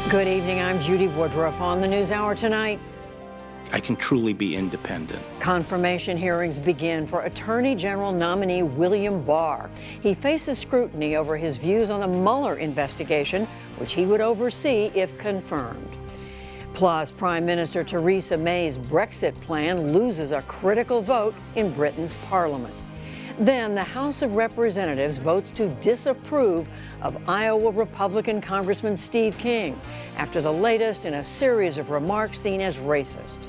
Good evening, I'm Judy Woodruff. On the NewsHour tonight, I can truly be independent. confirmation hearings begin for Attorney General nominee William Barr. He faces scrutiny over his views on the Mueller investigation, which he would oversee if confirmed. Plus, Prime Minister Theresa May's Brexit plan loses a critical vote in Britain's parliament. Then the House of Representatives votes to disapprove of Iowa Republican Congressman Steve King after the latest in a series of remarks seen as racist.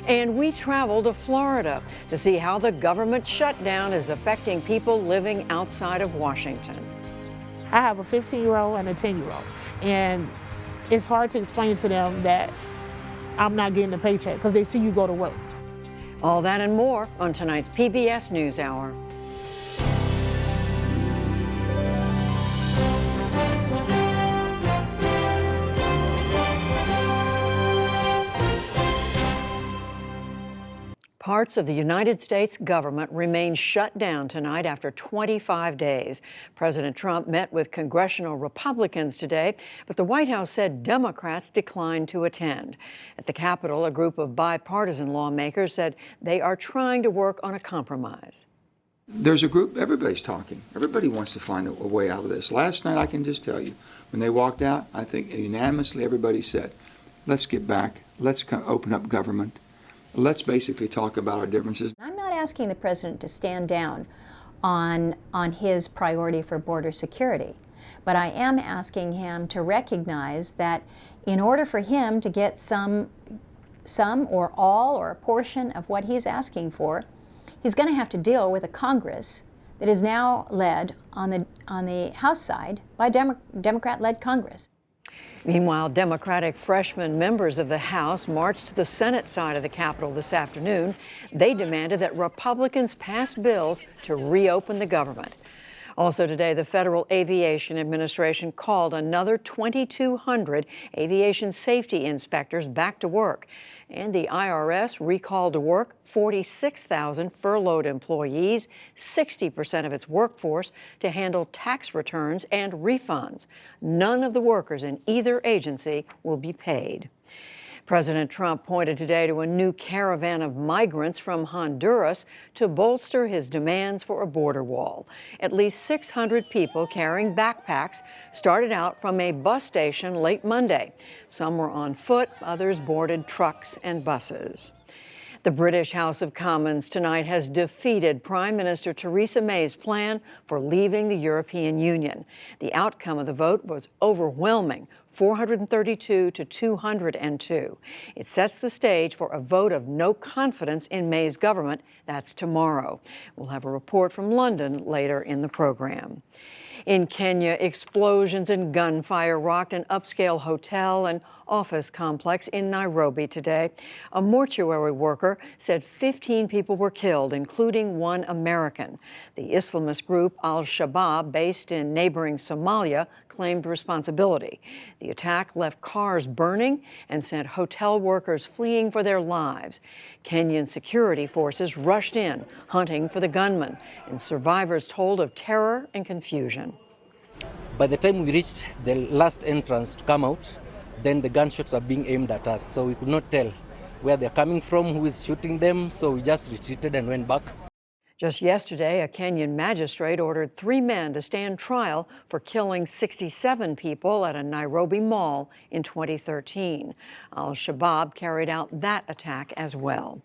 And we travel to Florida to see how the government shutdown is affecting people living outside of Washington. I have a 15-year-old and a 10-year-old, and it's hard to explain to them that I'm not getting a paycheck because they see you go to work. All that and more on tonight's PBS NewsHour. Parts of the United States government remain shut down tonight after 25 days. President Trump met with congressional Republicans today, but the White House said Democrats declined to attend. At the Capitol, a group of bipartisan lawmakers said they are trying to work on a compromise. There's a group, everybody's talking. Everybody wants to find a way out of this. Last night, I can just tell you, when they walked out, I think unanimously everybody said, let's get back, let's open up government. Let's basically talk about our differences. I'm not asking the president to stand down on his priority for border security, but I am asking him to recognize that in order for him to get some or all or a portion of what he's asking for, he's going to have to deal with a Congress that is now led on the House side by Democrat-led Congress. Meanwhile, Democratic freshman members of the House marched to the Senate side of the Capitol this afternoon. They demanded that Republicans pass bills to reopen the government. Also today, the Federal Aviation Administration called another 2,200 aviation safety inspectors back to work. And the IRS recalled to work 46,000 furloughed employees, 60% of its workforce, to handle tax returns and refunds. None of the workers in either agency will be paid. President Trump pointed today to a new caravan of migrants from Honduras to bolster his demands for a border wall. At least 600 people carrying backpacks started out from a bus station late Monday. Some were on foot, others boarded trucks and buses. The British House of Commons tonight has defeated Prime Minister Theresa May's plan for leaving the European Union. The outcome of the vote was overwhelming, 432 to 202. It sets the stage for a vote of no confidence in May's government. That's tomorrow. We'll have a report from London later in the program. In Kenya, explosions and gunfire rocked an upscale hotel and office complex in Nairobi today. A mortuary worker said 15 people were killed, including one American. The Islamist group Al-Shabaab, based in neighboring Somalia, claimed responsibility. The attack left cars burning and sent hotel workers fleeing for their lives. Kenyan security forces rushed in, hunting for the gunman, and survivors told of terror and confusion. By the time we reached the last entrance to come out, then the gunshots are being aimed at us, so we could not tell where they're coming from, who is shooting them, so we just retreated and went back. Just yesterday, a Kenyan magistrate ordered 3 men to stand trial for killing 67 people at a Nairobi mall in 2013. Al-Shabaab carried out that attack as well.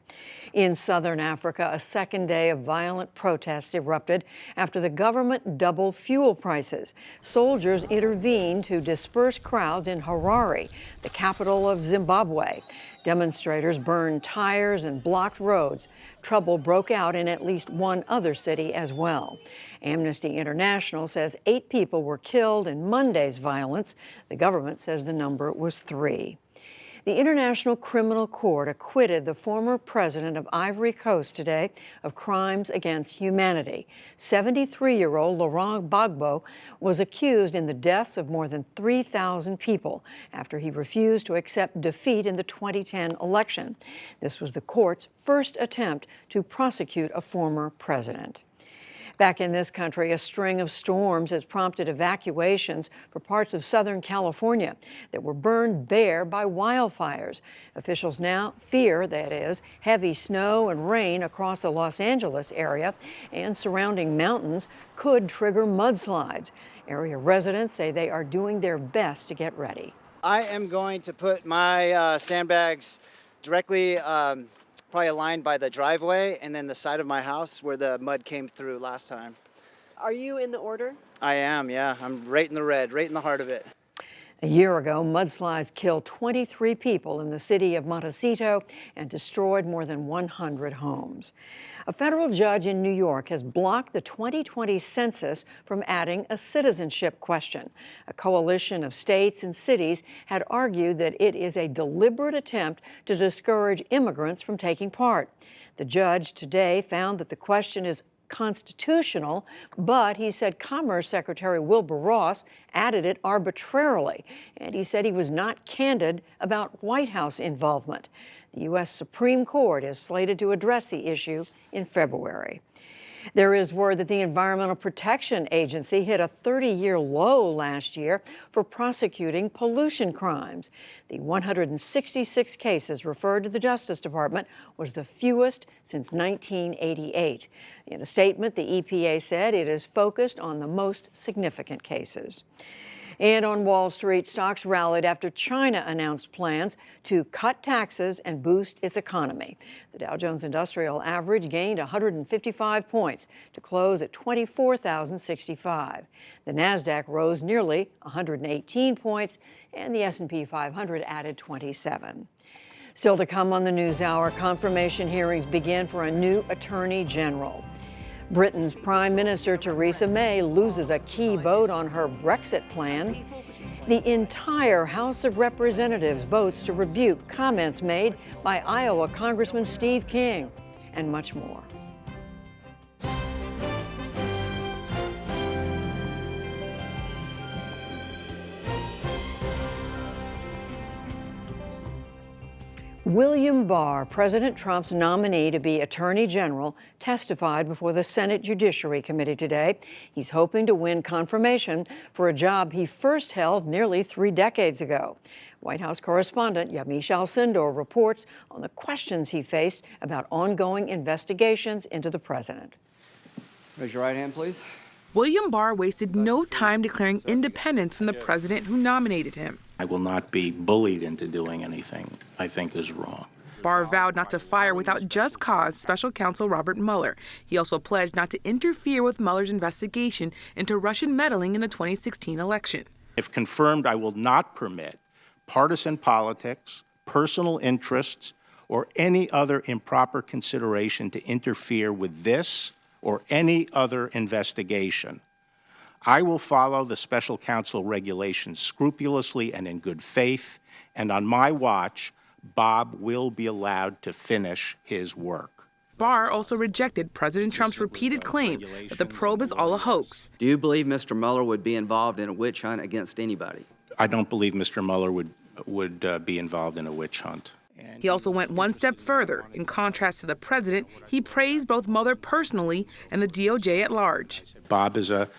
In southern Africa, a second day of violent protests erupted after the government doubled fuel prices. Soldiers intervened to disperse crowds in Harare, the capital of Zimbabwe. Demonstrators burned tires and blocked roads. Trouble broke out in at least one other city as well. Amnesty International says 8 people were killed in Monday's violence. The government says the number was 3. The International Criminal Court acquitted the former president of Ivory Coast today of crimes against humanity. 73-year-old Laurent Gbagbo was accused in the deaths of more than 3,000 people after he refused to accept defeat in the 2010 election. This was the court's first attempt to prosecute a former president. Back in this country, a string of storms has prompted evacuations for parts of Southern California that were burned bare by wildfires. Officials now fear, that is, heavy snow and rain across the Los Angeles area and surrounding mountains could trigger mudslides. Area residents say they are doing their best to get ready. I am going to put my sandbags directly probably aligned by the driveway and then the side of my house where the mud came through last time. Are you in the order? I am, yeah. I'm right in the red, right in the heart of it. A year ago, mudslides killed 23 people in the city of Montecito and destroyed more than 100 homes. A federal judge in New York has blocked the 2020 census from adding a citizenship question. A coalition of states and cities had argued that it is a deliberate attempt to discourage immigrants from taking part. The judge today found that the question is constitutional, but he said Commerce Secretary Wilbur Ross added it arbitrarily, and he said he was not candid about White House involvement. The U.S. Supreme Court is slated to address the issue in February. There is word that the Environmental Protection Agency hit a 30-year low last year for prosecuting pollution crimes. The 166 cases referred to the Justice Department was the fewest since 1988. In a statement, the EPA said it is focused on the most significant cases. And on Wall Street, stocks rallied after China announced plans to cut taxes and boost its economy. The Dow Jones Industrial Average gained 155 points to close at 24,065. The Nasdaq rose nearly 118 points, and the S&P 500 added 27. Still to come on the NewsHour, confirmation hearings begin for a new Attorney General. Britain's Prime Minister Theresa May loses a key vote on her Brexit plan. The entire House of Representatives votes to rebuke comments made by Iowa Congressman Steve King, and much more. William Barr, President Trump's nominee to be Attorney General, testified before the Senate Judiciary Committee today. He's hoping to win confirmation for a job he first held nearly 3 decades ago. White House correspondent Yamiche Alcindor reports on the questions he faced about ongoing investigations into the president. Raise your right hand, please. William Barr wasted no time declaring independence from the president who nominated him. I will not be bullied into doing anything I think is wrong. Barr vowed not to fire without just cause special counsel Robert Mueller. He also pledged not to interfere with Mueller's investigation into Russian meddling in the 2016 election. If confirmed, I will not permit partisan politics, personal interests, or any other improper consideration to interfere with this or any other investigation. I will follow the special counsel regulations scrupulously and in good faith, and on my watch, Bob will be allowed to finish his work. Barr also rejected President Trump's repeated claim that the probe is all a hoax. Do you believe Mr. Mueller would be involved in a witch hunt against anybody? I don't believe Mr. Mueller would be involved in a witch hunt. He also went one step further. In contrast to the president, he praised both Mueller personally and the DOJ at large. Bob is a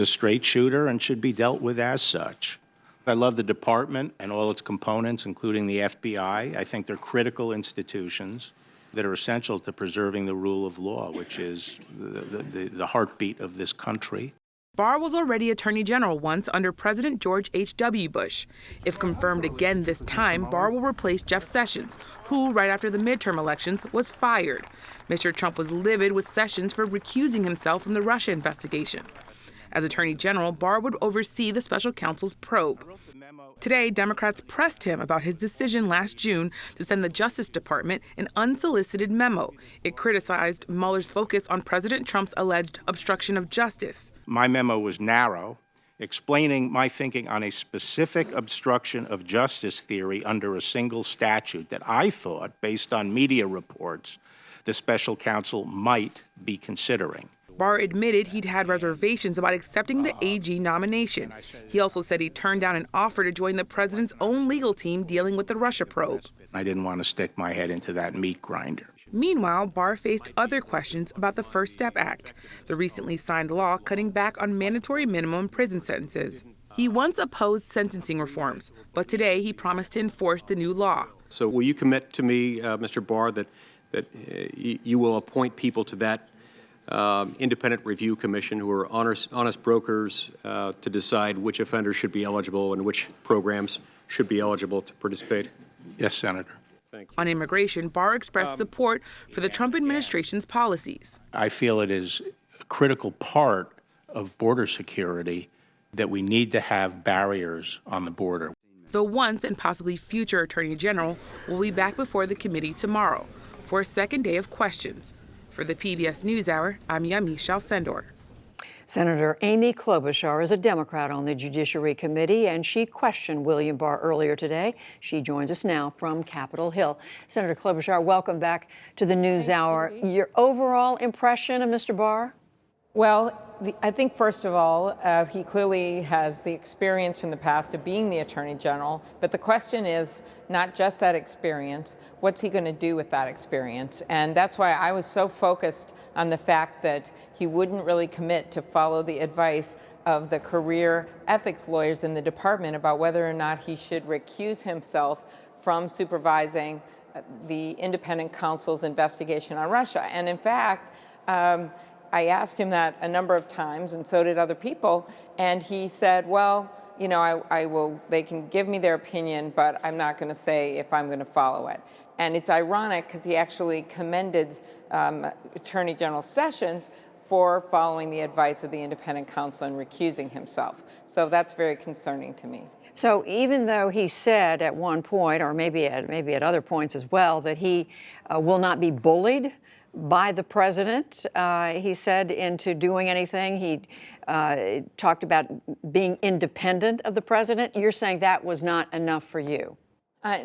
straight shooter and should be dealt with as such. I love the department and all its components, including the FBI. I think they're critical institutions that are essential to preserving the rule of law, which is the heartbeat of this country. Barr was already Attorney General once under President George H.W. Bush. If confirmed again this time, Barr will replace Jeff Sessions, who, right after the midterm elections, was fired. Mr. Trump was livid with Sessions for recusing himself from the Russia investigation. As Attorney General, Barr would oversee the special counsel's probe. Today, Democrats pressed him about his decision last June to send the Justice Department an unsolicited memo. It criticized Mueller's focus on President Trump's alleged obstruction of justice. My memo was narrow, explaining my thinking on a specific obstruction of justice theory under a single statute that I thought, based on media reports, the special counsel might be considering. Barr admitted he'd had reservations about accepting the AG nomination. He also said he turned down an offer to join the president's own legal team dealing with the Russia probe. I didn't want to stick my head into that meat grinder. Meanwhile, Barr faced other questions about the First Step Act, the recently signed law cutting back on mandatory minimum prison sentences. He once opposed sentencing reforms, but today he promised to enforce the new law. So will you commit to me, Mr. Barr, that you will appoint people to that independent review commission who are honest brokers to decide which offenders should be eligible and which programs should be eligible to participate? Yes, Senator. On immigration, Barr expressed support for the Trump administration's policies. I feel it is a critical part of border security that we need to have barriers on the border. The once and possibly future Attorney General will be back before the committee tomorrow for a second day of questions. For the PBS NewsHour, I'm Yamiche Alcindor. Senator Amy Klobuchar is a Democrat on the Judiciary Committee, and she questioned William Barr earlier today. She joins us now from Capitol Hill. Senator Klobuchar, welcome back to the NewsHour. Your overall impression of Mr. Barr? Well, I think, first of all, he clearly has the experience from the past of being the Attorney General, but the question is not just that experience, what's he going to do with that experience? And that's why I was so focused on the fact that he wouldn't really commit to follow the advice of the career ethics lawyers in the department about whether or not he should recuse himself from supervising the independent counsel's investigation on Russia. And in fact, I asked him that a number of times, and so did other people, and he said, well, you know, I will, they can give me their opinion, but I'm not going to say if I'm going to follow it. And it's ironic because he actually commended Attorney General Sessions for following the advice of the independent counsel and recusing himself. So that's very concerning to me. So even though he said at one point, or maybe at other points as well, that he will not be bullied by the president, he said, into doing anything. He talked about being independent of the president. You're saying that was not enough for you?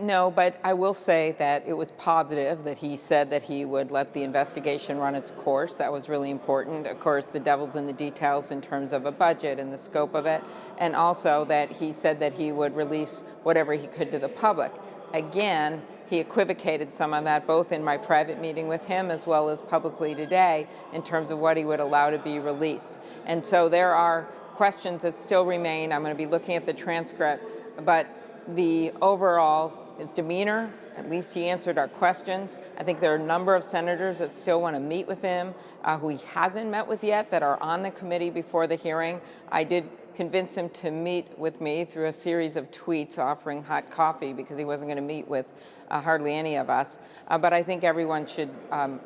No, but I will say that it was positive that he said that he would let the investigation run its course. That was really important. Of course, the devil's in the details in terms of a budget and the scope of it, and also that he said that he would release whatever he could to the public. Again, he equivocated some of that, both in my private meeting with him as well as publicly today, in terms of what he would allow to be released. And so there are questions that still remain. I'm going to be looking at the transcript, but the overall, his demeanor, at least he answered our questions. I think there are a number of senators that still want to meet with him, who he hasn't met with yet, that are on the committee before the hearing. I did convince him to meet with me through a series of tweets offering hot coffee because he wasn't going to meet with hardly any of us. But I think everyone should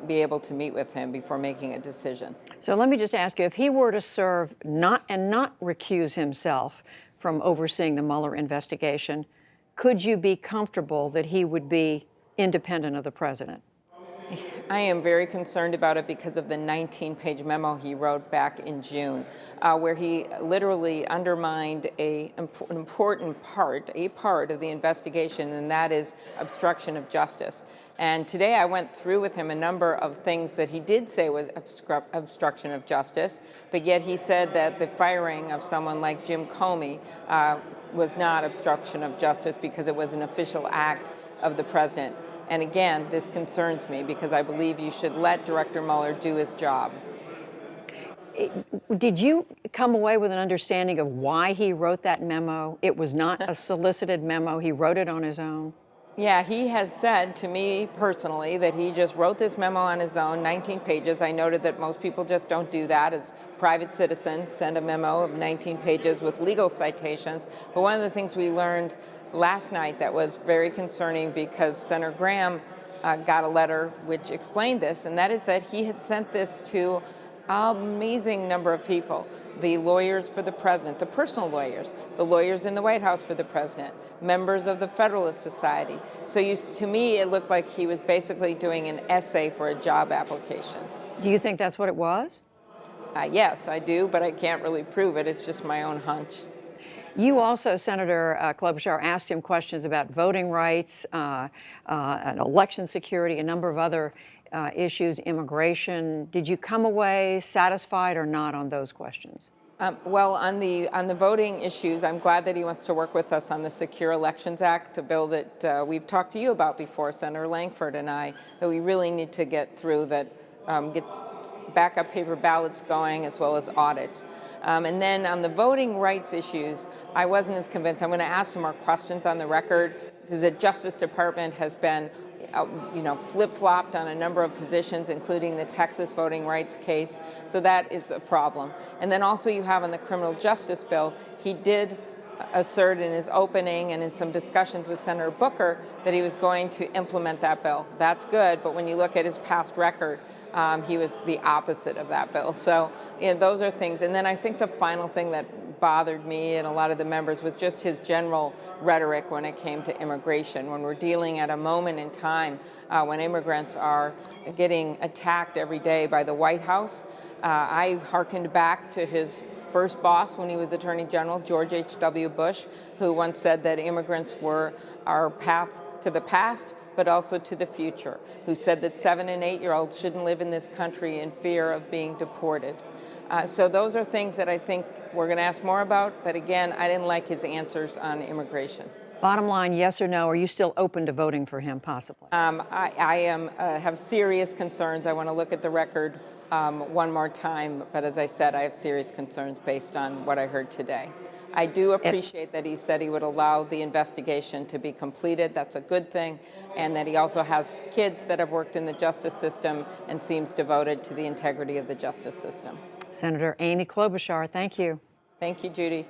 be able to meet with him before making a decision. So let me just ask you, if he were to serve not recuse himself from overseeing the Mueller investigation, could you be comfortable that he would be independent of the president? I am very concerned about it because of the 19-page memo he wrote back in June, where he literally undermined an important part of the investigation, and that is obstruction of justice. And today I went through with him a number of things that he did say was obstruction of justice, but yet he said that the firing of someone like Jim Comey was not obstruction of justice because it was an official act of the president. And again, this concerns me because I believe you should let Director Mueller do his job. Did you come away with an understanding of why he wrote that memo? It was not a solicited memo. He wrote it on his own. Yeah, he has said to me personally that he just wrote this memo on his own, 19 pages. I noted that most people just don't do that as private citizens, send a memo of 19 pages with legal citations. But one of the things we learned last night that was very concerning, because Senator Graham got a letter which explained this, and that is that he had sent this to an amazing number of people. The lawyers for the president, the personal lawyers, the lawyers in the White House for the president, members of the Federalist Society. So to me, it looked like he was basically doing an essay for a job application. Do you think that's what it was? Yes, I do, but I can't really prove it. It's just my own hunch. You also, Senator Klobuchar, asked him questions about voting rights, and election security, a number of other issues, immigration. Did you come away satisfied or not on those questions? Well, on the voting issues, I'm glad that he wants to work with us on the Secure Elections Act, a bill that we've talked to you about before, Senator Langford and I, that we really need to get through, that get backup paper ballots going as well as audits. And then on the voting rights issues, I wasn't as convinced. I'm going to ask some more questions on the record. The Justice Department has been flip-flopped on a number of positions, including the Texas voting rights case. So that is a problem. And then also you have on the criminal justice bill, he did assert in his opening and in some discussions with Senator Booker that he was going to implement that bill. That's good, but when you look at his past record, he was the opposite of that bill. So those are things. And then I think the final thing that bothered me and a lot of the members was just his general rhetoric when it came to immigration. When we're dealing at a moment in time when immigrants are getting attacked every day by the White House, I hearkened back to his first boss when he was Attorney General, George H.W. Bush, who once said that immigrants were our path to the past, but also to the future, who said that 7- and 8-year-olds shouldn't live in this country in fear of being deported. So those are things that I think we're going to ask more about. But again, I didn't like his answers on immigration. Bottom line, yes or no, are you still open to voting for him, possibly? I have serious concerns. I want to look at the record one more time. But as I said, I have serious concerns based on what I heard today. I do appreciate that he said he would allow the investigation to be completed. That's a good thing. And that he also has kids that have worked in the justice system and seems devoted to the integrity of the justice system. Senator Amy Klobuchar, thank you. Thank you, Judy.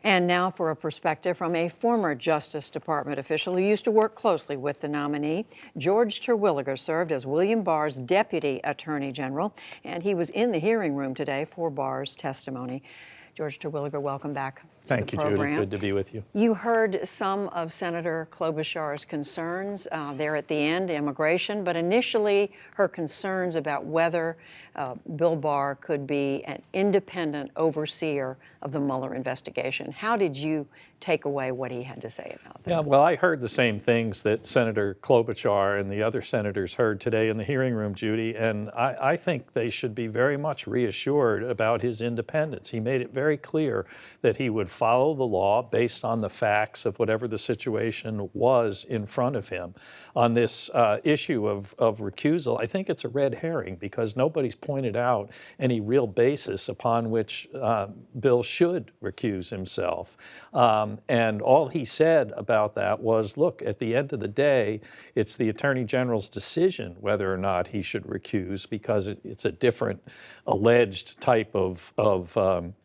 And now for a perspective from a former Justice Department official who used to work closely with the nominee. George Terwilliger served as William Barr's Deputy Attorney General, and he was in the hearing room today for Barr's testimony. George Terwilliger, welcome back to Thank the you, program. Judy. Good to be with you. You heard some of Senator Klobuchar's concerns there at the end, immigration, but initially her concerns about whether Bill Barr could be an independent overseer of the Mueller investigation. How did you take away what he had to say about that? Yeah, well, I heard the same things that Senator Klobuchar and the other senators heard today in the hearing room, Judy, and I think they should be very much reassured about his independence. He made it very clear that he would follow the law based on the facts of whatever the situation was in front of him. On this issue of recusal, I think it's a red herring because nobody's pointed out any real basis upon which Bill should recuse himself. And all he said about that was, look, at the end of the day, it's the Attorney General's decision whether or not he should recuse because it's a different alleged type of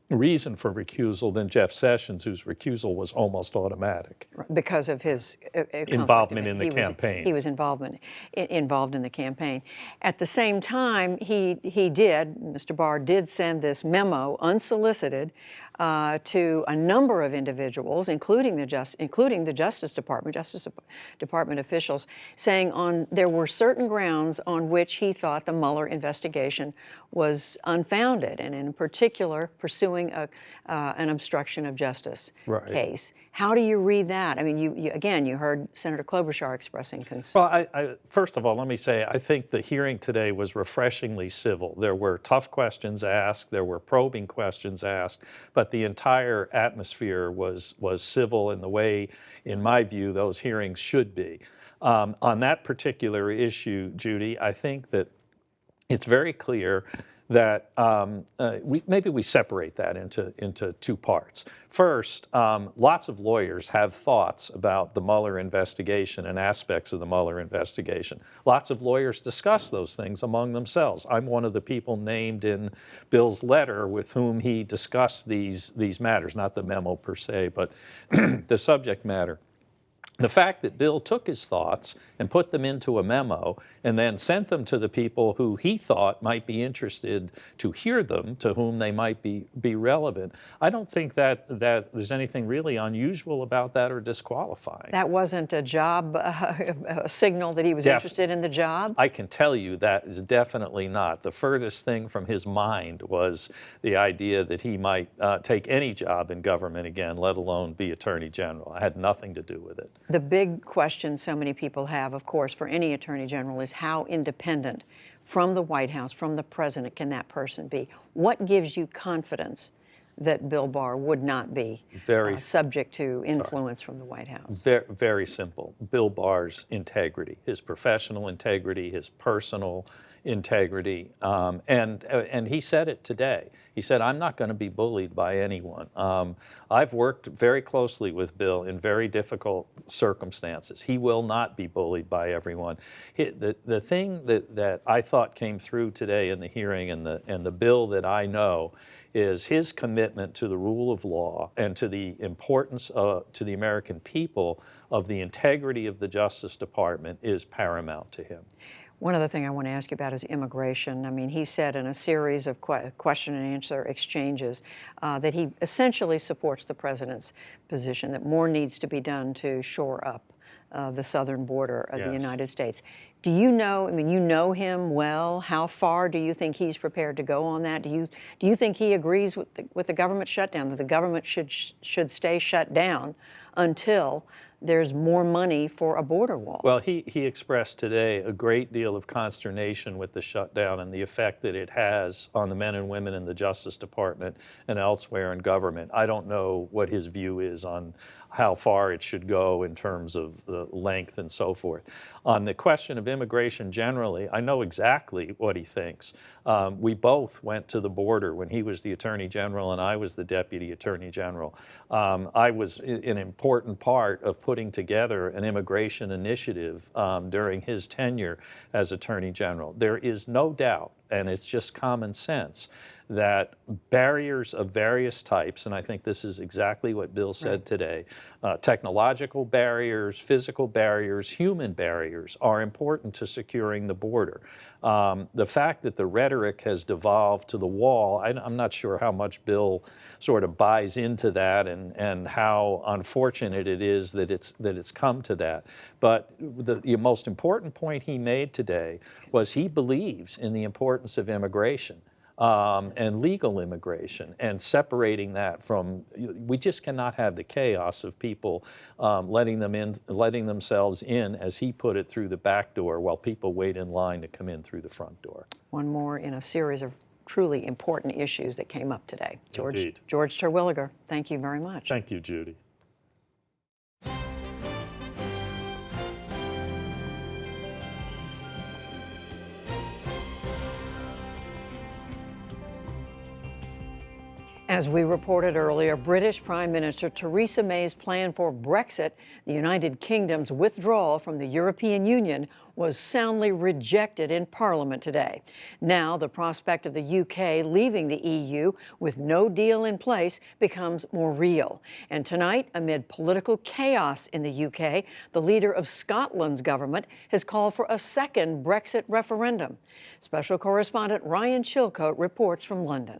reason for recusal than Jeff Sessions, whose recusal was almost automatic. Because of his involvement in the campaign. He was involved in the campaign. At the same time, Mr. Barr did send this memo unsolicited to a number of individuals, including the Justice Department officials, saying there were certain grounds on which he thought the Mueller investigation was unfounded, and in particular, pursuing an obstruction of justice case. How do you read that? I mean, you heard Senator Klobuchar expressing concern. Well, first of all, let me say, I think the hearing today was refreshingly civil. There were tough questions asked, there were probing questions asked, but the entire atmosphere was civil in the way, in my view, those hearings should be. On that particular issue, Judy, I think that it's very clear that maybe we separate that into two parts. First, lots of lawyers have thoughts about the Mueller investigation and aspects of the Mueller investigation. Lots of lawyers discuss those things among themselves. I'm one of the people named in Bill's letter with whom he discussed these matters, not the memo per se, but the subject matter. The fact that Bill took his thoughts and put them into a memo and then sent them to the people who he thought might be interested to hear them, to whom they might be relevant, I don't think that there's anything really unusual about that or disqualifying. That wasn't a job a signal that he was interested in the job? I can tell you that is definitely not. The furthest thing from his mind was the idea that he might take any job in government again, let alone be Attorney General. I had nothing to do with it. The big question so many people have, of course, for any Attorney General is how independent from the White House, from the president, can that person be? What gives you confidence that Bill Barr would not be subject to influence from the White House? Very, very simple. Bill Barr's integrity, his professional integrity, his personal integrity, and he said it today. He said, "I'm not going to be bullied by anyone." I've worked very closely with Bill in very difficult circumstances. He will not be bullied by everyone. The thing that I thought came through today in the hearing and the bill that I know is his commitment to the rule of law and to the importance to the American people of the integrity of the Justice Department is paramount to him. One other thing I want to ask you about is immigration. I mean, he said in a series of question and answer exchanges that he essentially supports the president's position that more needs to be done to shore up the southern border of the United States. Do you know, I mean, you know him well. How far do you think he's prepared to go on that? Do you think he agrees with the government shutdown, that the government should stay shut down until there's more money for a border wall? Well, he expressed today a great deal of consternation with the shutdown and the effect that it has on the men and women in the Justice Department and elsewhere in government. I don't know what his view is on how far it should go in terms of the length and so forth. On the question of immigration generally, I know exactly what he thinks. We both went to the border when he was the Attorney General and I was the Deputy Attorney General. I was an important part of putting together an immigration initiative during his tenure as Attorney General. There is no doubt, and it's just common sense, that barriers of various types, and I think this is exactly what Bill said today, technological barriers, physical barriers, human barriers are important to securing the border. The fact that the rhetoric has devolved to the wall, I'm not sure how much Bill sort of buys into that and how unfortunate it is that it's come to that. But the most important point he made today was he believes in the importance of immigration. And legal immigration, and separating that from, we just cannot have the chaos of people letting themselves in, as he put it, through the back door while people wait in line to come in through the front door. One more in a series of truly important issues that came up today. Indeed. George Terwilliger, thank you very much. Thank you, Judy. As we reported earlier, British Prime Minister Theresa May's plan for Brexit, the United Kingdom's withdrawal from the European Union, was soundly rejected in Parliament today. Now, the prospect of the UK leaving the EU with no deal in place becomes more real. And tonight, amid political chaos in the UK, the leader of Scotland's government has called for a second Brexit referendum. Special correspondent Ryan Chilcote reports from London.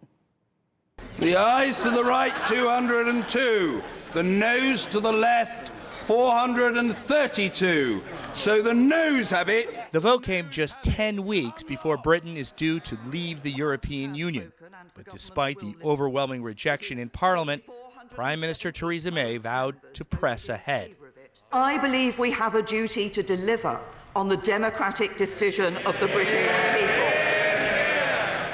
The ayes to the right, 202. The noes to the left, 432. So the noes have it. The vote came just 10 weeks before Britain is due to leave the European Union. But despite the overwhelming rejection in Parliament, Prime Minister Theresa May vowed to press ahead. I believe we have a duty to deliver on the democratic decision of the British people,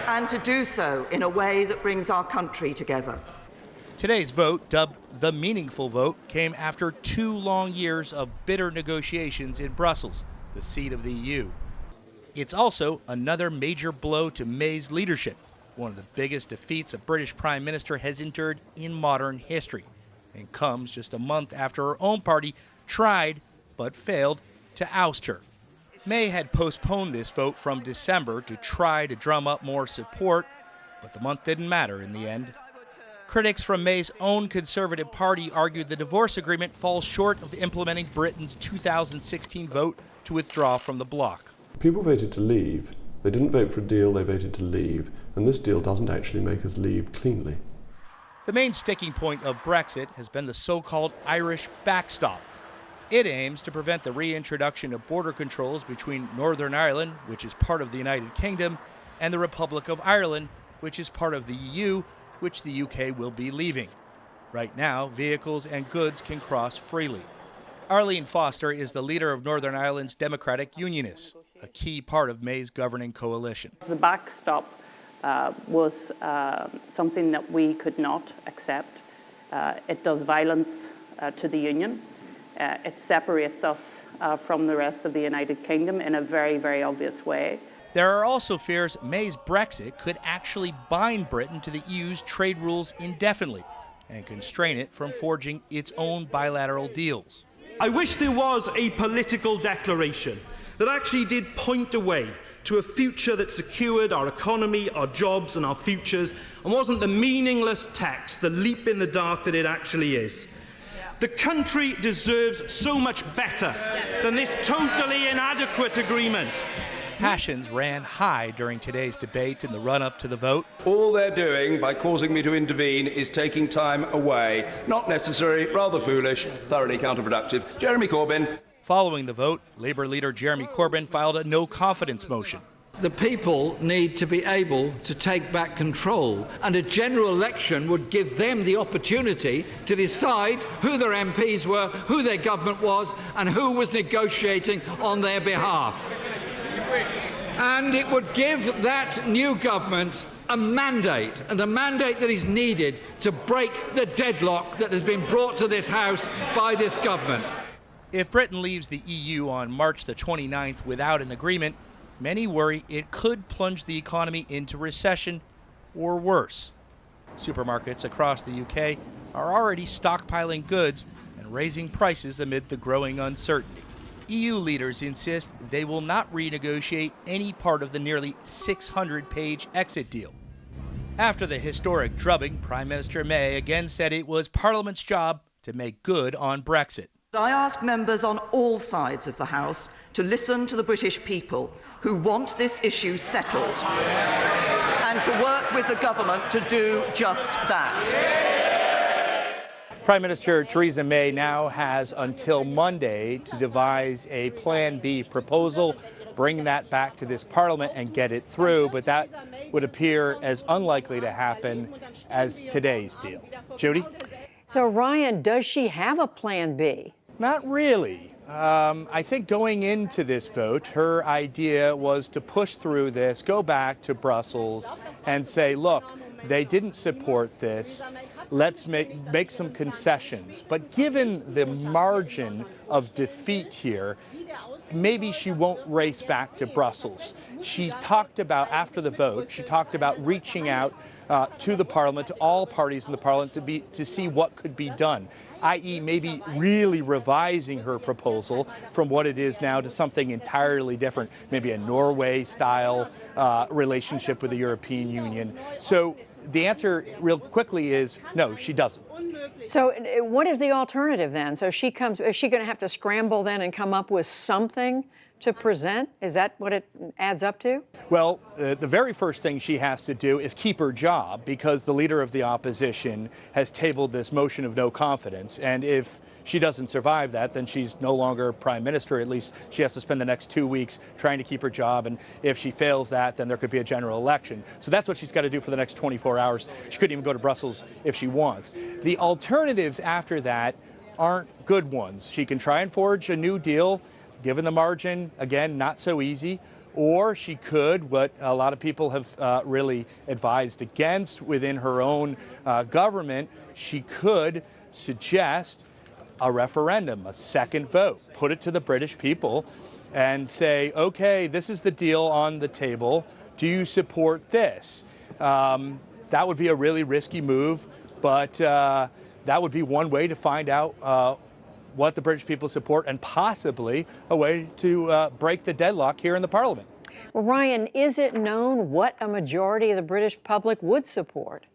and to do so in a way that brings our country together. Today's vote, dubbed the meaningful vote, came after 2 long years of bitter negotiations in Brussels, the seat of the EU. It's also another major blow to May's leadership, one of the biggest defeats a British Prime Minister has endured in modern history, and comes just a month after her own party tried, but failed, to oust her. May had postponed this vote from December to try to drum up more support, but the month didn't matter in the end. Critics from May's own Conservative Party argued the divorce agreement falls short of implementing Britain's 2016 vote to withdraw from the bloc. People voted to leave. They didn't vote for a deal, they voted to leave. And this deal doesn't actually make us leave cleanly. The main sticking point of Brexit has been the so-called Irish backstop. It aims to prevent the reintroduction of border controls between Northern Ireland, which is part of the United Kingdom, and the Republic of Ireland, which is part of the EU, which the UK will be leaving. Right now, vehicles and goods can cross freely. Arlene Foster is the leader of Northern Ireland's Democratic Unionists. a key part of May's governing coalition. The backstop was something that we could not accept. It does violence to the union. It separates us from the rest of the United Kingdom in a very, very obvious way. There are also fears May's Brexit could actually bind Britain to the EU's trade rules indefinitely and constrain it from forging its own bilateral deals. I wish there was a political declaration that actually did point a way to a future that secured our economy, our jobs and our futures, and wasn't the meaningless text, the leap in the dark that it actually is. The country deserves so much better than this totally inadequate agreement. Passions ran high during today's debate in the run-up to the vote. All they're doing by causing me to intervene is taking time away. Not necessary, rather foolish, thoroughly counterproductive. Jeremy Corbyn. Following the vote, Labour leader Jeremy Corbyn filed a no-confidence motion. The people need to be able to take back control, and a general election would give them the opportunity to decide who their MPs were, who their government was, and who was negotiating on their behalf. And it would give that new government a mandate, and a mandate that is needed to break the deadlock that has been brought to this House by this government. If Britain leaves the EU on March the 29th without an agreement, many worry it could plunge the economy into recession or worse. Supermarkets across the UK are already stockpiling goods and raising prices amid the growing uncertainty. EU leaders insist they will not renegotiate any part of the nearly 600-page exit deal. After the historic drubbing, Prime Minister May again said it was Parliament's job to make good on Brexit. I ask members on all sides of the House to listen to the British people who want this issue settled and to work with the government to do just that. Prime Minister Theresa May now has until Monday to devise a Plan B proposal, bring that back to this Parliament and get it through, but that would appear as unlikely to happen as today's deal. Judy? So, Ryan, does she have a Plan B? Not really. I think going into this vote, her idea was to push through this, go back to Brussels and say, look, they didn't support this. Let's make some concessions. But given the margin of defeat here, maybe she won't race back to Brussels. She's talked about, after the vote, she talked about reaching out to the Parliament, to all parties in the Parliament, to see what could be done, i.e. maybe really revising her proposal from what it is now to something entirely different, maybe a Norway-style relationship with the European Union. So the answer real quickly is no, she doesn't. So what is the alternative then? So is she going to have to scramble then and come up with something to present? Is that what it adds up to? Well, the very first thing she has to do is keep her job, because the leader of the opposition has tabled this motion of no confidence. And if she doesn't survive that, then she's no longer prime minister. At least she has to spend the next 2 weeks trying to keep her job. And if she fails that, then there could be a general election. So that's what she's got to do for the next 24 hours. She couldn't even go to Brussels if she wants. The alternatives after that aren't good ones. She can try and forge a new deal. Given the margin, again, not so easy. Or she could, what a lot of people have really advised against within her own government, she could suggest a referendum, a second vote, put it to the British people and say, okay, this is the deal on the table. Do you support this? That would be a really risky move, but that would be one way to find out what the British people support, and possibly a way to break the deadlock here in the Parliament. Well, Ryan, is it known what a majority of the British public would support?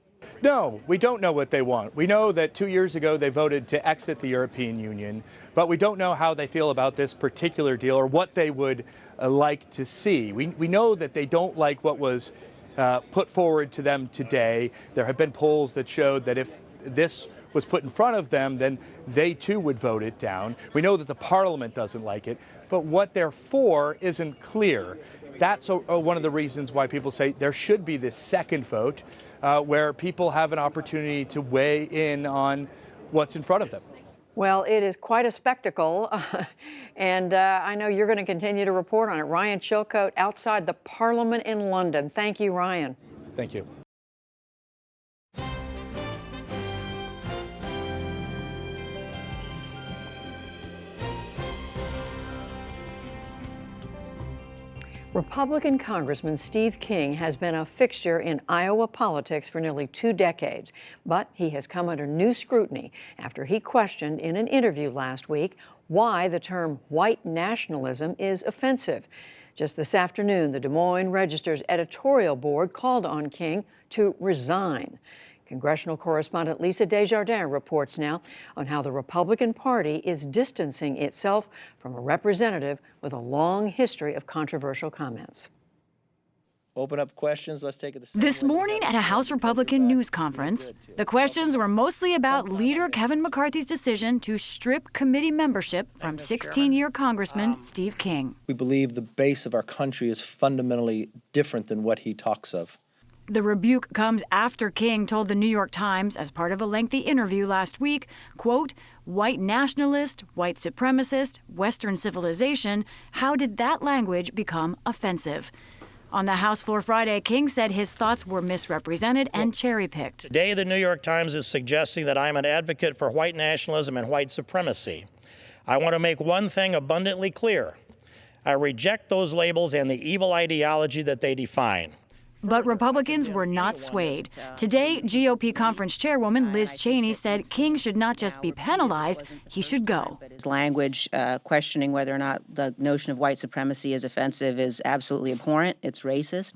No, we don't know what they want. We know that 2 years ago they voted to exit the European Union, but we don't know how they feel about this particular deal or what they would like to see. We know that they don't like what was put forward to them today. There have been polls that showed that if this was put in front of them, then they too would vote it down. We know that the Parliament doesn't like it, but what they're for isn't clear. That's one of the reasons why people say there should be this second vote where people have an opportunity to weigh in on what's in front of them. Well, it is quite a spectacle, and I know you're going to continue to report on it. Ryan Chilcote outside the Parliament in London. Thank you, Ryan. Thank you. Republican Congressman Steve King has been a fixture in Iowa politics for nearly 2 decades, but he has come under new scrutiny after he questioned in an interview last week why the term white nationalism is offensive. Just this afternoon, the Des Moines Register's editorial board called on King to resign. Congressional correspondent Lisa Desjardins reports now on how the Republican Party is distancing itself from a representative with a long history of controversial comments. Open up questions. Let's take it this morning at a House Republican news conference. The questions were mostly about Leader Kevin McCarthy's decision to strip committee membership from 16-year Congressman Steve King. We believe the base of our country is fundamentally different than what he talks of. The rebuke comes after King told the New York Times as part of a lengthy interview last week, quote, white nationalist, white supremacist, Western civilization, how did that language become offensive? On the House floor Friday, King said his thoughts were misrepresented and cherry-picked. Today, the New York Times is suggesting that I'm an advocate for white nationalism and white supremacy. I want to make one thing abundantly clear. I reject those labels and the evil ideology that they define. But Republicans were not swayed. Today, GOP conference chairwoman Liz Cheney said King should not just be penalized, he should go. His language questioning whether or not the notion of white supremacy is offensive is absolutely abhorrent. It's racist.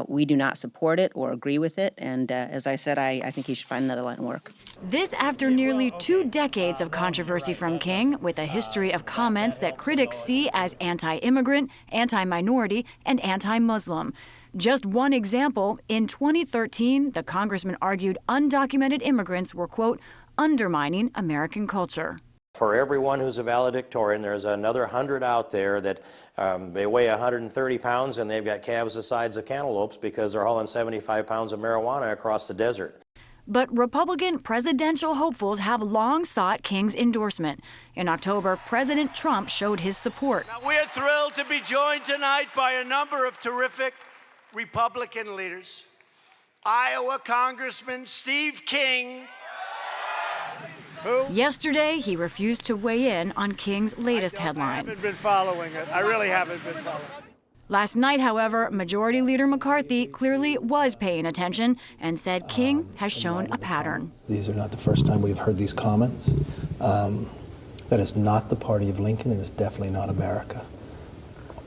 We do not support it or agree with it. And as I said, I think he should find another line of work. This after nearly 2 decades of controversy from King, with a history of comments that critics see as anti-immigrant, anti-minority, and anti-Muslim. Just one example, in 2013, the congressman argued undocumented immigrants were, quote, undermining American culture. For everyone who's a valedictorian, there's another 100 out there that they weigh 130 pounds and they've got calves the size of cantaloupes because they're hauling 75 pounds of marijuana across the desert. But Republican presidential hopefuls have long sought King's endorsement. In October, President Trump showed his support. Now, we're thrilled to be joined tonight by a number of terrific Republican leaders. Iowa Congressman Steve King, who? Yesterday, he refused to weigh in on King's latest headline. I haven't been following it. I really haven't been following it. Last night, however, Majority Leader McCarthy clearly was paying attention and said King has shown a pattern. These are not the first time we've heard these comments. That is not the party of Lincoln, and it's definitely not America.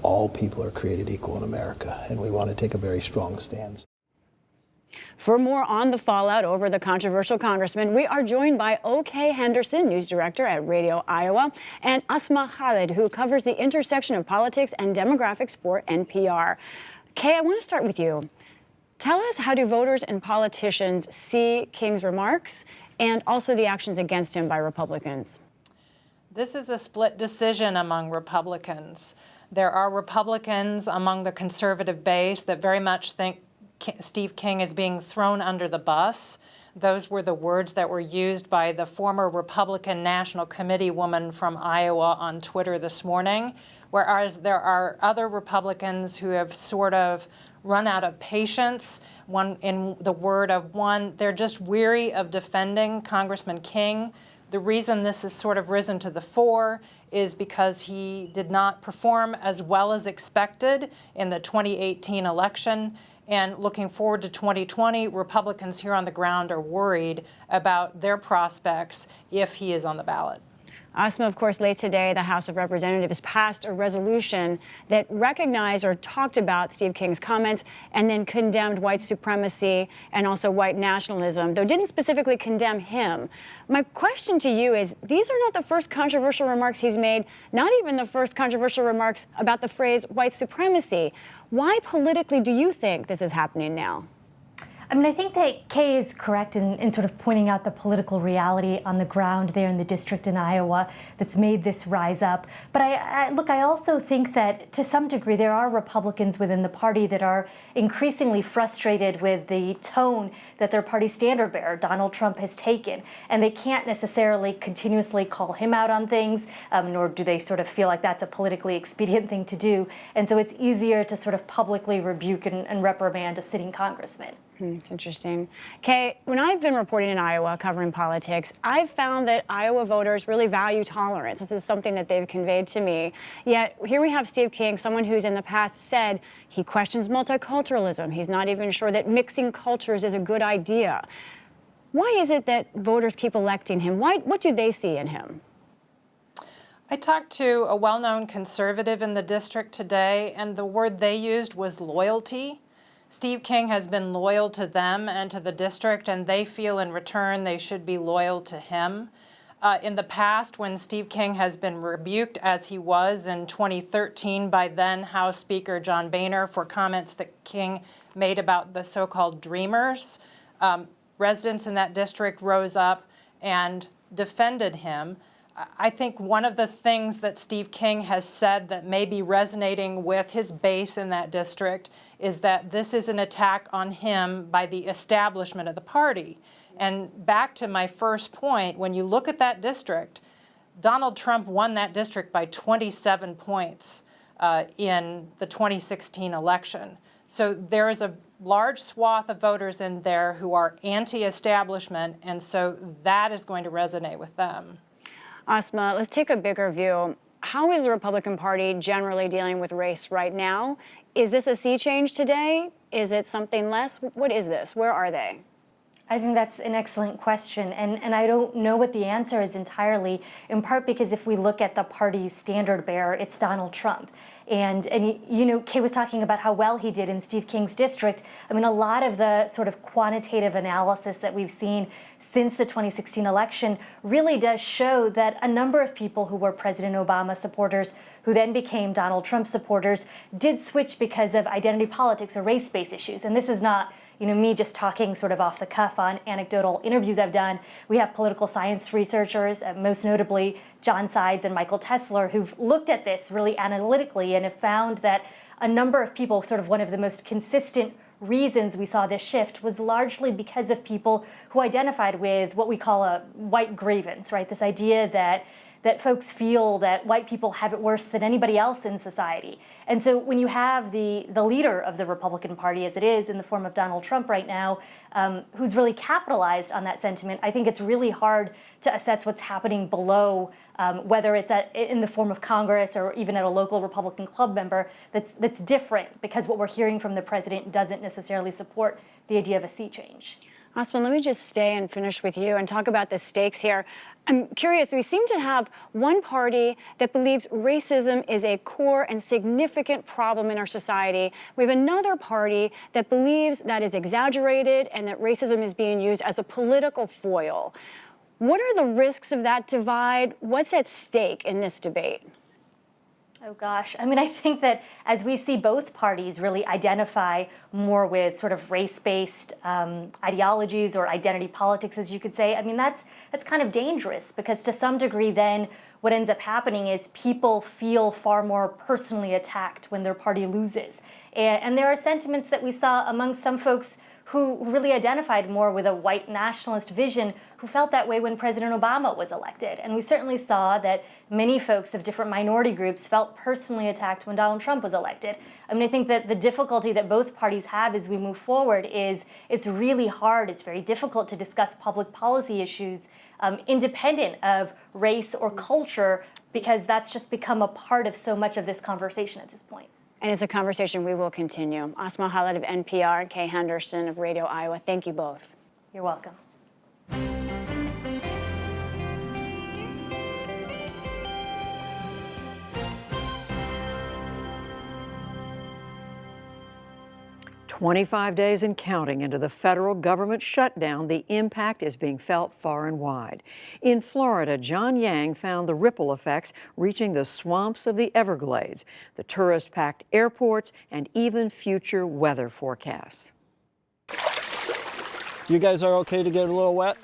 All people are created equal in America, and we want to take a very strong stance. For more on the fallout over the controversial congressman, we are joined by O.K. Henderson, news director at Radio Iowa, and Asma Khalid, who covers the intersection of politics and demographics for NPR. Kay, I want to start with you. Tell us, how do voters and politicians see King's remarks and also the actions against him by Republicans? This is a split decision among Republicans. There are Republicans among the conservative base that very much think Steve King is being thrown under the bus. Those were the words that were used by the former Republican National Committee woman from Iowa on Twitter this morning, whereas there are other Republicans who have sort of run out of patience. One, in the word of one, they're just weary of defending Congressman King. The reason this has sort of risen to the fore is because he did not perform as well as expected in the 2018 election. And looking forward to 2020, Republicans here on the ground are worried about their prospects if he is on the ballot. Asma, of course, late today, the House of Representatives passed a resolution that recognized or talked about Steve King's comments and then condemned white supremacy and also white nationalism, though didn't specifically condemn him. My question to you is, these are not the first controversial remarks he's made, not even the first controversial remarks about the phrase white supremacy. Why politically do you think this is happening now? I mean, I think that Kay is correct in sort of pointing out the political reality on the ground there in the district in Iowa that's made this rise up. But I also think that to some degree there are Republicans within the party that are increasingly frustrated with the tone that their party standard bearer, Donald Trump, has taken. And they can't necessarily continuously call him out on things, nor do they sort of feel like that's a politically expedient thing to do. And so it's easier to sort of publicly rebuke and reprimand a sitting congressman. It's interesting. Kay, when I've been reporting in Iowa, covering politics, I've found that Iowa voters really value tolerance. This is something that they've conveyed to me. Yet here we have Steve King, someone who's in the past said he questions multiculturalism. He's not even sure that mixing cultures is a good idea. Why is it that voters keep electing him? What do they see in him? I talked to a well-known conservative in the district today, and the word they used was loyalty. Steve King has been loyal to them and to the district, and they feel in return they should be loyal to him. In the past, when Steve King has been rebuked, as he was in 2013 by then House Speaker John Boehner for comments that King made about the so-called Dreamers, residents in that district rose up and defended him. I think one of the things that Steve King has said that may be resonating with his base in that district is that this is an attack on him by the establishment of the party. And back to my first point, when you look at that district, Donald Trump won that district by 27 points in the 2016 election. So there is a large swath of voters in there who are anti-establishment, and so that is going to resonate with them. Asma, let's take a bigger view. How is the Republican Party generally dealing with race right now? Is this a sea change today? Is it something less? What is this? Where are they? I think that's an excellent question, and I don't know what the answer is entirely, in part because if we look at the party's standard bearer, it's Donald Trump. And you know, Kay was talking about how well he did in Steve King's district. I mean, a lot of the sort of quantitative analysis that we've seen since the 2016 election really does show that a number of people who were President Obama supporters, who then became Donald Trump supporters, did switch because of identity politics or race-based issues. And this is not, you know, me just talking sort of off the cuff on anecdotal interviews I've done. We have political science researchers, most notably John Sides and Michael Tesler, who've looked at this really analytically and have found that a number of people, sort of one of the most consistent reasons we saw this shift was largely because of people who identified with what we call a white grievance, right? This idea that folks feel that white people have it worse than anybody else in society. And so when you have the leader of the Republican Party, as it is in the form of Donald Trump right now, who's really capitalized on that sentiment, I think it's really hard to assess what's happening below, whether it's in the form of Congress or even at a local Republican club member that's different, because what we're hearing from the president doesn't necessarily support the idea of a sea change. Osman, let me just stay and finish with you and talk about the stakes here. I'm curious, we seem to have one party that believes racism is a core and significant problem in our society. We have another party that believes that is exaggerated and that racism is being used as a political foil. What are the risks of that divide? What's at stake in this debate? Oh gosh, I mean, I think that as we see both parties really identify more with sort of race-based ideologies or identity politics, as you could say, I mean, that's kind of dangerous, because to some degree then what ends up happening is people feel far more personally attacked when their party loses. And there are sentiments that we saw among some folks who really identified more with a white nationalist vision, who felt that way when President Obama was elected. And we certainly saw that many folks of different minority groups felt personally attacked when Donald Trump was elected. I mean, I think that the difficulty that both parties have as we move forward is it's really hard, it's very difficult to discuss public policy issues independent of race or culture, because that's just become a part of so much of this conversation at this point. And it's a conversation we will continue. Asma Khalid of NPR and Kay Henderson of Radio Iowa, thank you both. You're welcome. 25 days and counting into the federal government shutdown, the impact is being felt far and wide. In Florida, John Yang found the ripple effects reaching the swamps of the Everglades, the tourist-packed airports, and even future weather forecasts. You guys are okay to get a little wet?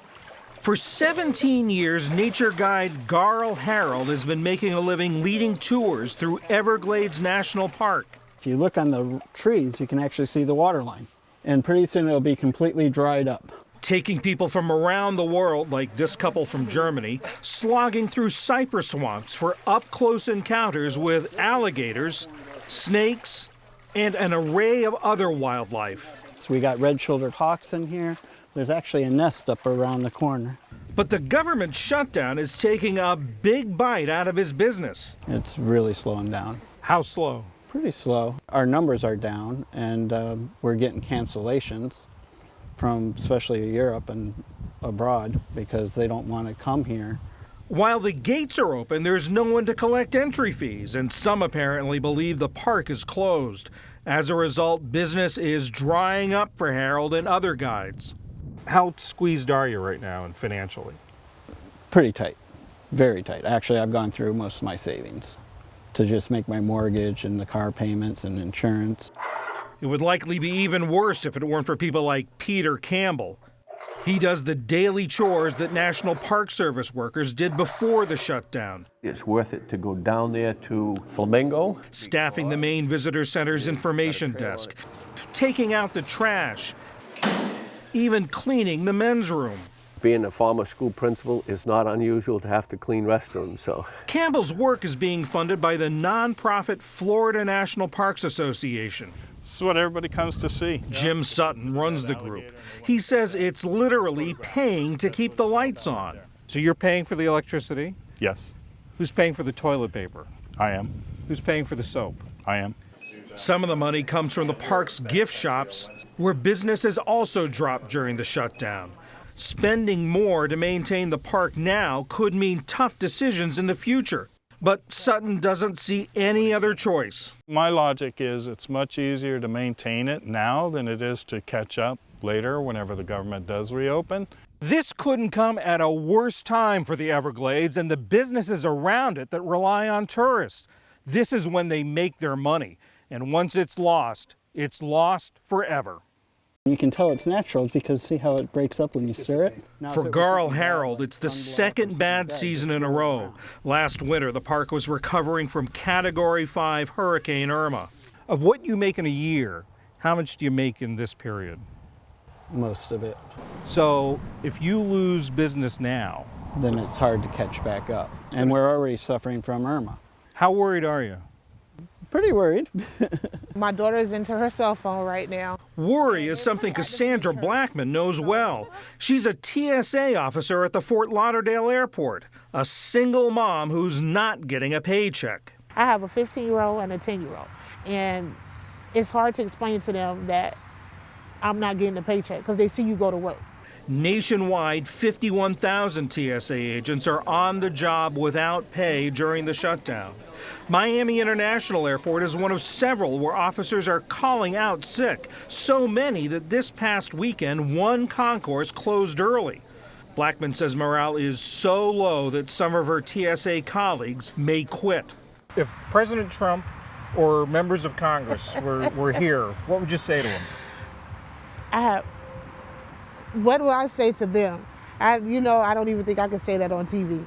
For 17 years, nature guide Garl Harold has been making a living leading tours through Everglades National Park. If you look on the trees, you can actually see the water line. And pretty soon it'll be completely dried up. Taking people from around the world, like this couple from Germany, slogging through cypress swamps for up-close encounters with alligators, snakes, and an array of other wildlife. So we got red-shouldered hawks in here. There's actually a nest up around the corner. But the government shutdown is taking a big bite out of his business. It's really slowing down. How slow? Pretty slow. Our numbers are down, and we're getting cancellations from especially Europe and abroad because they don't want to come here. While the gates are open, there's no one to collect entry fees, and some apparently believe the park is closed. As a result, business is drying up for Harold and other guides. How squeezed are you right now and financially? Pretty tight, very tight. Actually, I've gone through most of my savings to just make my mortgage and the car payments and insurance. It would likely be even worse if it weren't for people like Peter Campbell. He does the daily chores that National Park Service workers did before the shutdown. It's worth it to go down there to Flamingo. Staffing the main visitor center's information desk, taking out the trash, even cleaning the men's room. Being a former school principal, it's not unusual to have to clean restrooms, so. Campbell's work is being funded by the nonprofit Florida National Parks Association. This is what everybody comes to see. Jim Sutton runs the group. He says it's literally paying to keep the lights on. So you're paying for the electricity? Yes. Who's paying for the toilet paper? I am. Who's paying for the soap? I am. Some of the money comes from the park's gift shops, where business has also dropped during the shutdown. Spending more to maintain the park now could mean tough decisions in the future. But Sutton doesn't see any other choice. My logic is it's much easier to maintain it now than it is to catch up later whenever the government does reopen. This couldn't come at a worse time for the Everglades and the businesses around it that rely on tourists. This is when they make their money. And once it's lost forever. You can tell it's natural because see how it breaks up when you stir it? For Garl Harold, it's the second bad season in a row. Last winter, the park was recovering from Category 5 Hurricane Irma. Of what you make in a year, how much do you make in this period? Most of it. So if you lose business now, then it's hard to catch back up. And we're already suffering from Irma. How worried are you? Pretty worried. My daughter's into her cell phone right now. Worry is something Cassandra Blackman knows well. She's a TSA officer at the Fort Lauderdale Airport, a single mom who's not getting a paycheck. I have a 15-year-old and a 10-year-old, and it's hard to explain to them that I'm not getting a paycheck because they see you go to work. Nationwide, 51,000 TSA agents are on the job without pay during the shutdown. Miami International Airport is one of several where officers are calling out sick, so many that this past weekend one concourse closed early. Blackman says morale is so low that some of her TSA colleagues may quit. If President Trump or members of Congress were here, what would you say to them? What do I say to them? I don't even think I can say that on TV.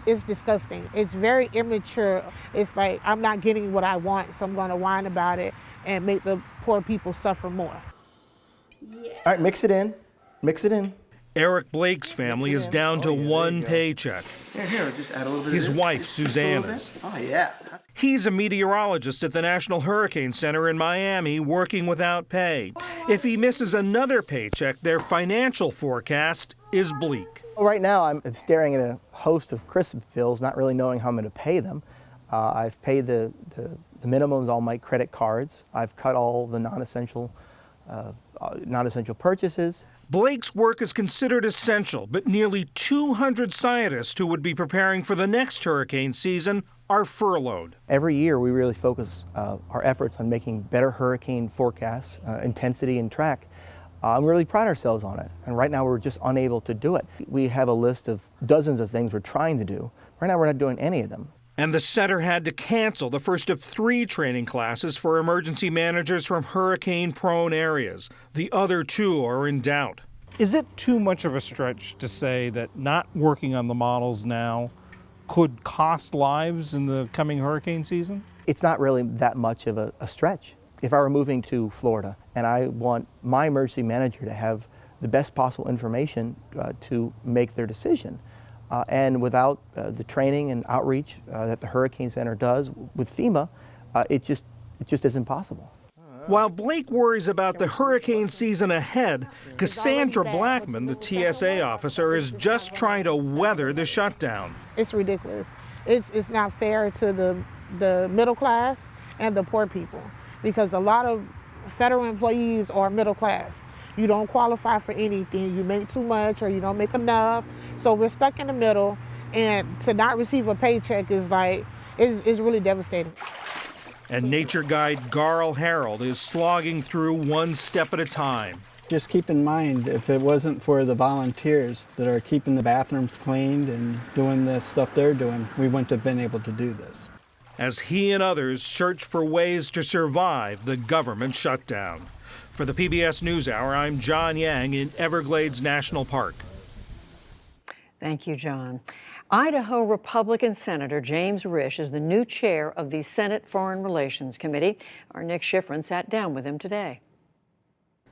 It's disgusting. It's very immature. It's like I'm not getting what I want, so I'm going to whine about it and make the poor people suffer more. Yeah. All right, mix it in. Mix it in. Eric Blake's family is down to one paycheck. Here, just add a little bit His of this. wife, Susanna's. Oh, yeah. He's a meteorologist at the National Hurricane Center in Miami, working without pay. If he misses another paycheck, their financial forecast is bleak. Right now, I'm staring at a host of Christmas bills, not really knowing how I'm going to pay them. I've paid the minimums on my credit cards. I've cut all the non-essential purchases. Blake's work is considered essential, but nearly 200 scientists who would be preparing for the next hurricane season are furloughed. Every year, we really focus our efforts on making better hurricane forecasts, intensity and track. And we really pride ourselves on it. And right now, we're just unable to do it. We have a list of dozens of things we're trying to do. Right now, we're not doing any of them. And the center had to cancel the first of 3 training classes for emergency managers from hurricane-prone areas. The other 2 are in doubt. Is it too much of a stretch to say that not working on the models now could cost lives in the coming hurricane season? It's not really that much of a stretch. If I were moving to Florida and I want my emergency manager to have the best possible information to make their decision, and without the training and outreach that the Hurricane Center does with FEMA, it just isn't possible. While Blake worries about the hurricane season ahead, Cassandra Blackman, the TSA officer, is just trying to weather the shutdown. It's ridiculous. It's not fair to the middle class and the poor people, because a lot of federal employees are middle class. You don't qualify for anything, you make too much or you don't make enough. So we're stuck in the middle, and to not receive a paycheck is really devastating. And nature guide Garl Harold is slogging through one step at a time. Just keep in mind, if it wasn't for the volunteers that are keeping the bathrooms cleaned and doing the stuff they're doing, we wouldn't have been able to do this. As he and others search for ways to survive the government shutdown. For the PBS NewsHour, I'm John Yang in Everglades National Park. Thank you, John. Idaho Republican Senator James Risch is the new chair of the Senate Foreign Relations Committee. Our Nick Schifrin sat down with him today.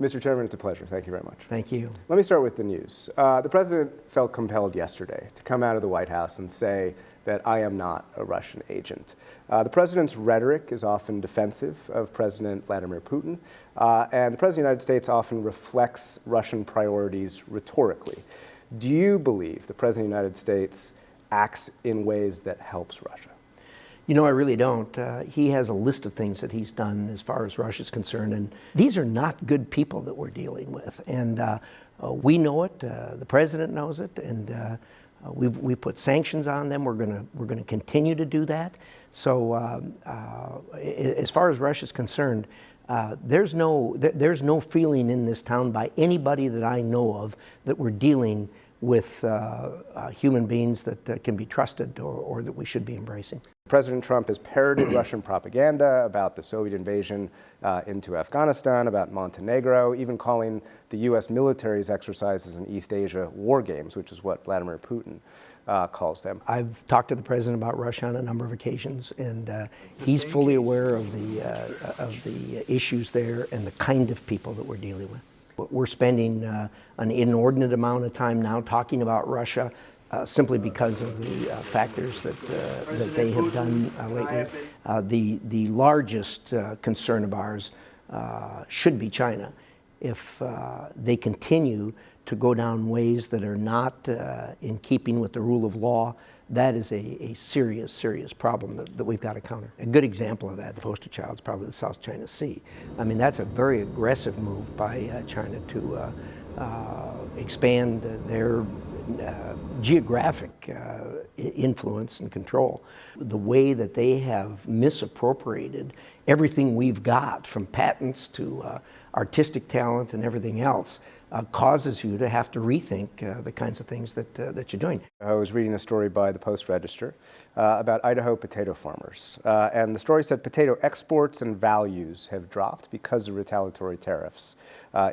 Mr. Chairman, it's a pleasure. Thank you very much. Thank you. Let me start with the news. The president felt compelled yesterday to come out of the White House and say that I am not a Russian agent. The president's rhetoric is often defensive of President Vladimir Putin, and the president of the United States often reflects Russian priorities rhetorically. Do you believe the president of the United States acts in ways that helps Russia? You know, I really don't. He has a list of things that he's done as far as Russia's concerned, and these are not good people that we're dealing with. And we know it. The president knows it, and we put sanctions on them. We're going to continue to do that. So, as far as Russia's concerned, there's no feeling in this town by anybody that I know of that we're dealing with human beings that can be trusted or that we should be embracing. President Trump has parroted Russian propaganda about the Soviet invasion into Afghanistan, about Montenegro, even calling the U.S. military's exercises in East Asia war games, which is what Vladimir Putin calls them. I've talked to the president about Russia on a number of occasions, and he's fully aware of the issues there and the kind of people that we're dealing with. We're spending an inordinate amount of time now talking about Russia simply because of the factors that they have done lately. The largest concern of ours should be China. If they continue to go down ways that are not in keeping with the rule of law, that is a serious, serious problem that we've got to counter. A good example of that, the poster child, is probably the South China Sea. I mean, that's a very aggressive move by China to expand their geographic influence and control. The way that they have misappropriated everything we've got, from patents to artistic talent and everything else, causes you to have to rethink the kinds of things that you're doing. I was reading a story by the Post-Register about Idaho potato farmers. And the story said potato exports and values have dropped because of retaliatory tariffs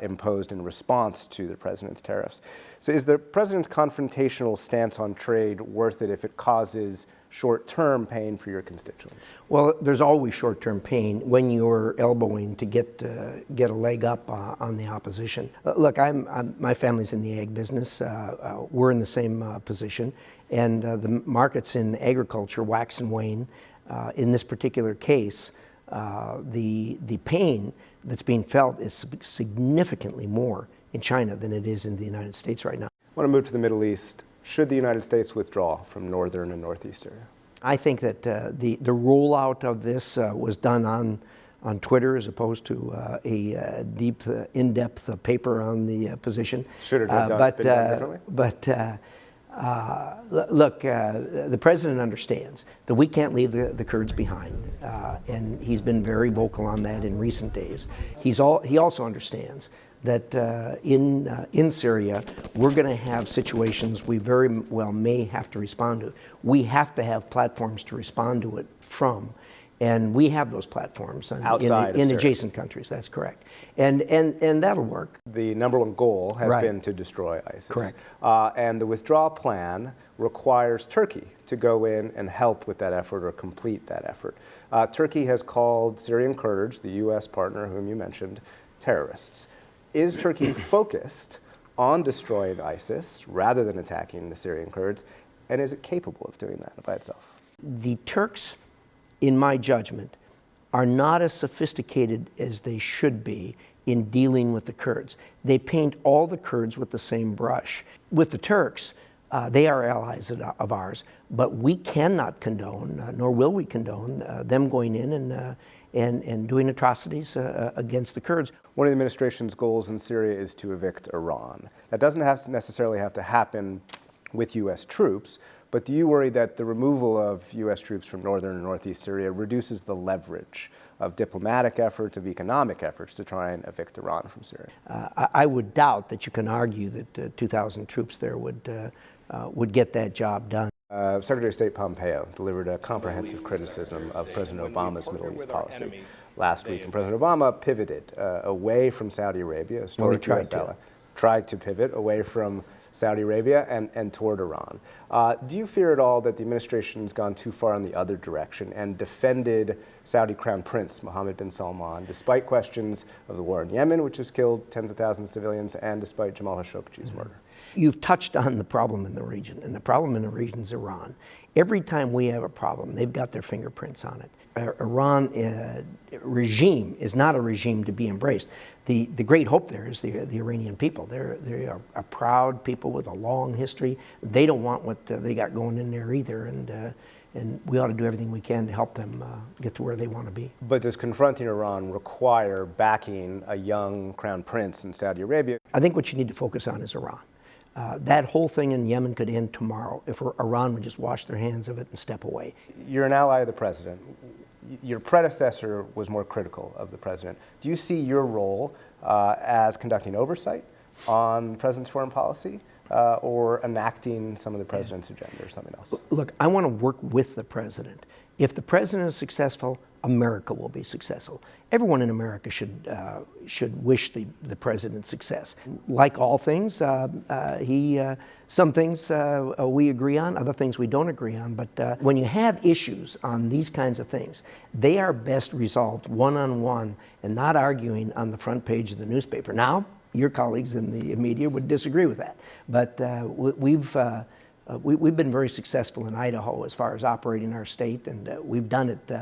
imposed in response to the president's tariffs. So is the president's confrontational stance on trade worth it if it causes short-term pain for your constituents? Well, there's always short-term pain when you're elbowing to get a leg up on the opposition. Look, my family's in the ag business. We're in the same position, and the markets in agriculture wax and wane. In this particular case, the pain that's being felt is significantly more in China than it is in the United States right now. I want to move to the Middle East. Should the United States withdraw from northern and northeast Syria? I think that the rollout of this was done on Twitter as opposed to a deep, in-depth paper on the position. Should it have been done differently? But look, the president understands that we can't leave the Kurds behind, and he's been very vocal on that in recent days. He also understands that in Syria, we're going to have situations we very well may have to respond to. We have to have platforms to respond to it from. And we have those platforms in adjacent countries. That's correct. And that'll work. The number one goal has been to destroy ISIS. Correct. And the withdrawal plan requires Turkey to go in and help with that effort or complete that effort. Turkey has called Syrian Kurds, the U.S. partner whom you mentioned, terrorists. Is Turkey focused on destroying ISIS rather than attacking the Syrian Kurds? And is it capable of doing that by itself? The Turks, in my judgment, are not as sophisticated as they should be in dealing with the Kurds. They paint all the Kurds with the same brush. With the Turks, they are allies of ours, but we cannot condone, nor will we condone, them going in and doing atrocities against the Kurds. One of the administration's goals in Syria is to evict Iran. That doesn't necessarily have to happen with U.S. troops, but do you worry that the removal of U.S. troops from northern and northeast Syria reduces the leverage of diplomatic efforts, of economic efforts to try and evict Iran from Syria? I would doubt that you can argue that 2,000 troops there would get that job done. Secretary of State Pompeo delivered a comprehensive criticism of President Obama's Middle East policy last week, and President Obama pivoted away from Saudi Arabia. Tried to pivot away from Saudi Arabia and toward Iran. Do you fear at all that the administration's gone too far in the other direction and defended Saudi Crown Prince Mohammed bin Salman, despite questions of the war in Yemen, which has killed tens of thousands of civilians, and despite Jamal Khashoggi's murder? You've touched on the problem in the region, and the problem in the region is Iran. Every time we have a problem, they've got their fingerprints on it. Iran regime is not a regime to be embraced. The great hope there is the Iranian people. They are a proud people with a long history. They don't want what they got going in there either, and we ought to do everything we can to help them get to where they want to be. But does confronting Iran require backing a young crown prince in Saudi Arabia? I think what you need to focus on is Iran. That whole thing in Yemen could end tomorrow if Iran would just wash their hands of it and step away. You're an ally of the president. Your predecessor was more critical of the president. Do you see your role as conducting oversight on the president's foreign policy or enacting some of the president's agenda or something else? Look, I want to work with the president. If the president is successful, America will be successful. Everyone in America should wish the president success. Like all things, some things we agree on, other things we don't agree on. But when you have issues on these kinds of things, they are best resolved one-on-one and not arguing on the front page of the newspaper. Now, your colleagues in the media would disagree with that, but we've been very successful in Idaho as far as operating our state, and we've done it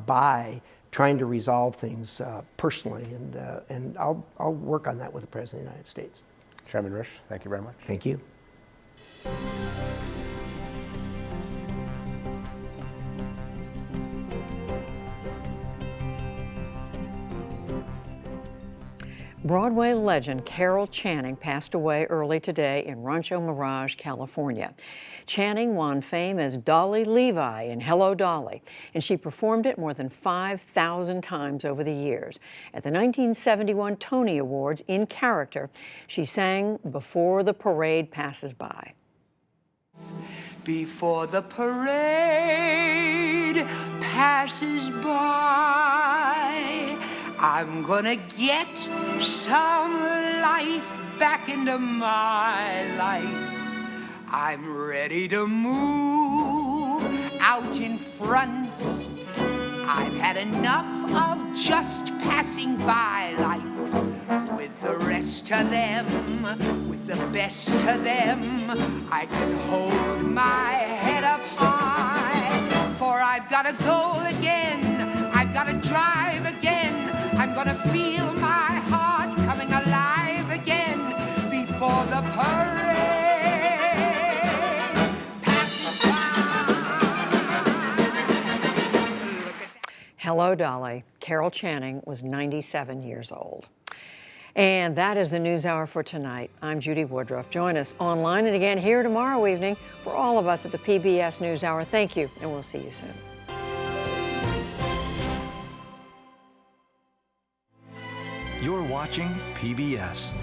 by trying to resolve things personally, and I'll work on that with the President of the United States. Chairman Risch, thank you very much. Thank you. Broadway legend Carol Channing passed away early today in Rancho Mirage, California. Channing won fame as Dolly Levi in Hello, Dolly, and she performed it more than 5,000 times over the years. At the 1971 Tony Awards, in character, she sang Before the Parade Passes By. Before the parade passes by, I'm gonna get some life back into my life. I'm ready to move out in front. I've had enough of just passing by life. With the rest of them, with the best of them, I can hold my head up high. For I've got a goal again, I've got to drive again. I'm gonna feel my heart coming alive again before the parade passes by. Hello, Dolly. Carol Channing was 97 years old. And that is the NewsHour for tonight. I'm Judy Woodruff. Join us online and again here tomorrow evening for all of us at the PBS NewsHour. Thank you, and we'll see you soon. You're watching PBS.